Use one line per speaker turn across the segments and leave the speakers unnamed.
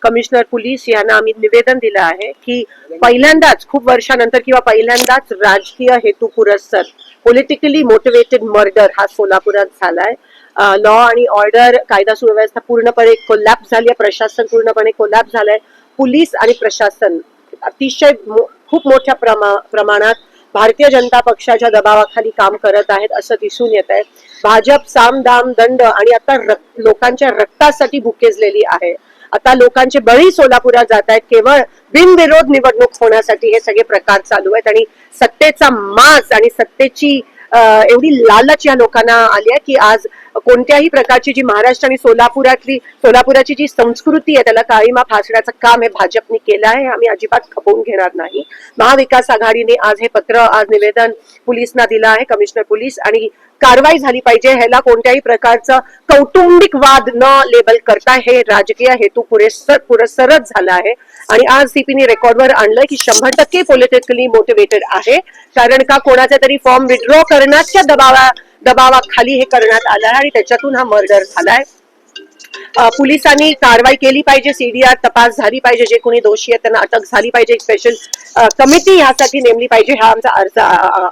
Commissioner police यांना आम्ही निवेदन दिलं आहे की पहिल्यांदाच खूप वर्षानंतर किंवा पहिल्यांदाच राजकीय हेतू पुरस्सर पॉलिटिकली मोटिवेटेड मर्डर हा सोलापुरात झालाय. लॉ आणि ऑर्डर, कायदा सुव्यवस्था पूर्णपणे कोलॅप्स झाली आहे. प्रशासन पूर्णपणे कोलॅप्स झालंय. पोलीस आणि प्रशासन अतिशय खूप मोठ्या प्रमाणात भारतीय जनता पक्षाच्या दबावाखाली काम करत आहेत असं दिसून येत आहे. भाजप साम दाम दंड आणि आता लोकांच्या रक्तासाठी भुकेजलेली आहे. आता लोकांचे बळी सोलापुरात जात आहेत केवळ बिनविरोध निवडणूक होण्यासाठी. हे सगळे प्रकार चालू आहेत आणि सत्तेचा माज आणि सत्तेची एवढी लालच या लोकांना आली आहे की आज कोणत्याही प्रकारची जी महाराष्ट्र आणि सोलापुराची जी संस्कृती आहे त्याला काळीमा फासण्याचं काम हे भाजपने केलं आहे. आम्ही अजिबात खपवून घेणार नाही. महाविकास आघाडीने आज हे पत्र, आज निवेदन पोलिसांना दिलं आहे, कमिशनर पोलीस, आणि कारवाई झाली पाहिजे. ह्याला कोणत्याही प्रकारचं कौटुंबिक वाद न लेबल करता हे राजकीय हेतू पुरस्सरच झाला आहे. आणि आज सीपीने रेकॉर्डवर आणलंय की 100% पॉलिटिकली मोटिवेटेड आहे. कारण का कोणाचा तरी फॉर्म विड्रॉ करण्याच्या दबावाखाली हे करण्यात आलं आहे आणि त्याच्यातून हा मर्डर झालाय. पोलिसांनी कारवाई केली पाहिजे, सीडीआर तपास झाली पाहिजे, जे कोणी दोषी आहेत त्यांना अटक झाली पाहिजे, एक स्पेशल कमिटी ह्यासाठी नेमली पाहिजे, हा आमचा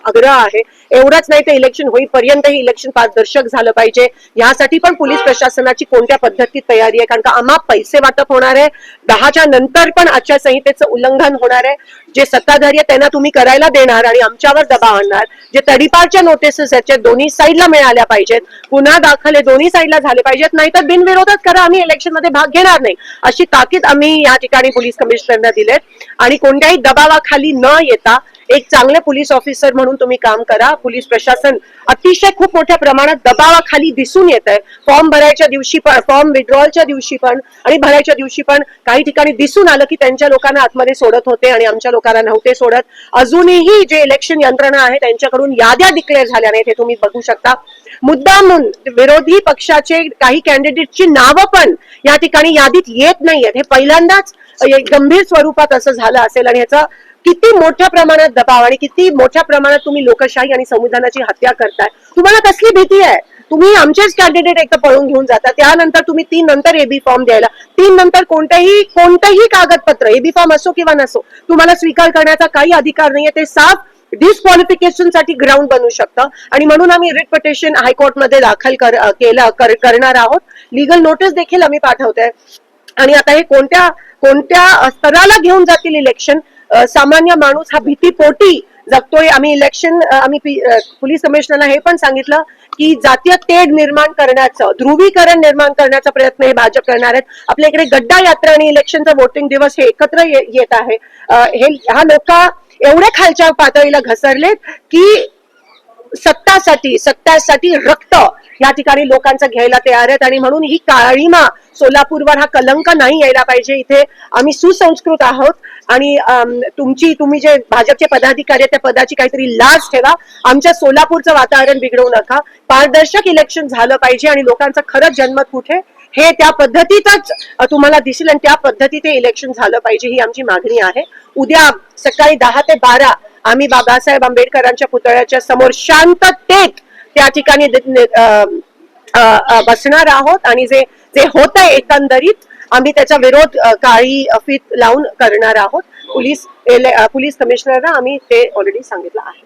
आग्रह आहे. एवढंच नाही तर इलेक्शन होईपर्यंत ही इलेक्शन पारदर्शक झालं पाहिजे. यासाठी पण पोलीस प्रशासनाची कोणत्या पद्धतीत तयारी आहे, कारण का आम्हा पैसे वाटप होणार आहे. 10च्या नंतर पण आचारसंहितेचं उल्लंघन होणार आहे. जे सत्ताधारी आहे त्यांना तुम्ही करायला देणार आणि आमच्यावर दबाव आणणार. जे तडीपारच्या नोटिसेस आहेत दोन्ही साईडला मिळाल्या पाहिजेत, गुन्हा दाखल हे दोन्ही साईडला झाले पाहिजेत, नाहीतर बिनविरोधच करा, आम्ही इलेक्शन मध्ये भाग घेणार नाही, अशी ताकीद आम्ही या ठिकाणी पोलीस कमिशनरना दिलेत. आणि कोणत्याही दबावाखाली न येता एक चांगले पोलीस ऑफिसर म्हणून तुम्ही काम करा. पोलीस प्रशासन अतिशय खूप मोठ्या प्रमाणात दबावाखाली दिसून येत आहे. फॉर्म भरायच्या दिवशी पण, फॉर्म विड्रॉलच्या दिवशी पण आणि भरायच्या दिवशी पण काही ठिकाणी दिसून आलं की त्यांच्या लोकांना आतमध्ये सोडत होते आणि आमच्या लोकांना नव्हते सोडत. अजूनही जे इलेक्शन यंत्रणा आहे त्यांच्याकडून याद्या डिक्लेअर झाल्या नाहीत, हे तुम्ही बघू शकता. मुद्दामून विरोधी पक्षाचे काही कॅन्डिडेटची नावं पण या ठिकाणी यादीत येत नाहीयेत. हे पहिल्यांदाच गंभीर स्वरूपात असं झालं असेल आणि ह्याचा किती मोठ्या प्रमाणात दबाव आणि किती मोठ्या प्रमाणात तुम्ही लोकशाही आणि संविधानाची हत्या करताय. तुम्हाला कसली भीती आहे? तुम्ही आमचेच कॅन्डिडेट एक तर पळून घेऊन जाता, त्यानंतर तुम्ही 3 नंतर एबी फॉर्म द्यायला, 3 नंतर कोणतेही कागदपत्र, एबी फॉर्म असो किंवा नसो, तुम्हाला स्वीकार करण्याचा काही अधिकार नाहीये. ते साफ डिस्क्वालिफिकेशन साठी ग्राउंड बनू शकतं. आणि म्हणून आम्ही रिट पिटिशन हायकोर्टमध्ये दाखल करणार आहोत. लीगल नोटीस देखील आम्ही पाठवतोय. आणि आता हे कोणत्या स्तराला घेऊन जातील इलेक्शन, सामान्य माणूस हा भीतीपोटी जगतोय. आम्ही पोलीस कमिशनरला हे पण सांगितलं की जातीय तेढ निर्माण करण्याचं, ध्रुवीकरण निर्माण करण्याचा प्रयत्न हे भाजप करणार आहेत. आपल्या इकडे गड्डा यात्रा आणि इलेक्शनचा वोटिंग दिवस हे एकत्र येत आहे. हा लोक एवढे खालच्या पातळीला घसरलेत की सत्तासाठी रक्त या ठिकाणी लोकांचं घ्यायला तयार आहेत. आणि म्हणून ही काळीमा सोलापूरवर, हा कलंक नाही यायला पाहिजे. इथे आम्ही सुसंस्कृत आहोत आणि तुम्ही जे भाजपचे पदाधिकारी आहेत त्या पदाची काहीतरी लाज ठेवा. आमच्या सोलापूरचं वातावरण बिघडवू नका. पारदर्शक इलेक्शन झालं पाहिजे आणि लोकांचं खरंच जनमत कुठे हे त्या पद्धतीतच तुम्हाला दिसेल आणि त्या पद्धतीत हे इलेक्शन झालं पाहिजे, ही आमची मागणी आहे. उद्या सकाळी 10 ते 12 आम्ही बाबासाहेब आंबेडकरांच्या पुतळ्याच्या समोर शांततेत त्या ठिकाणी बसणार आहोत आणि जे होत आहे एकंदरीत आम्ही त्याचा विरोध काळी फीत लावून करणार आहोत. पोलीस कमिशनरना आम्ही ते ऑलरेडी सांगितलं आहे.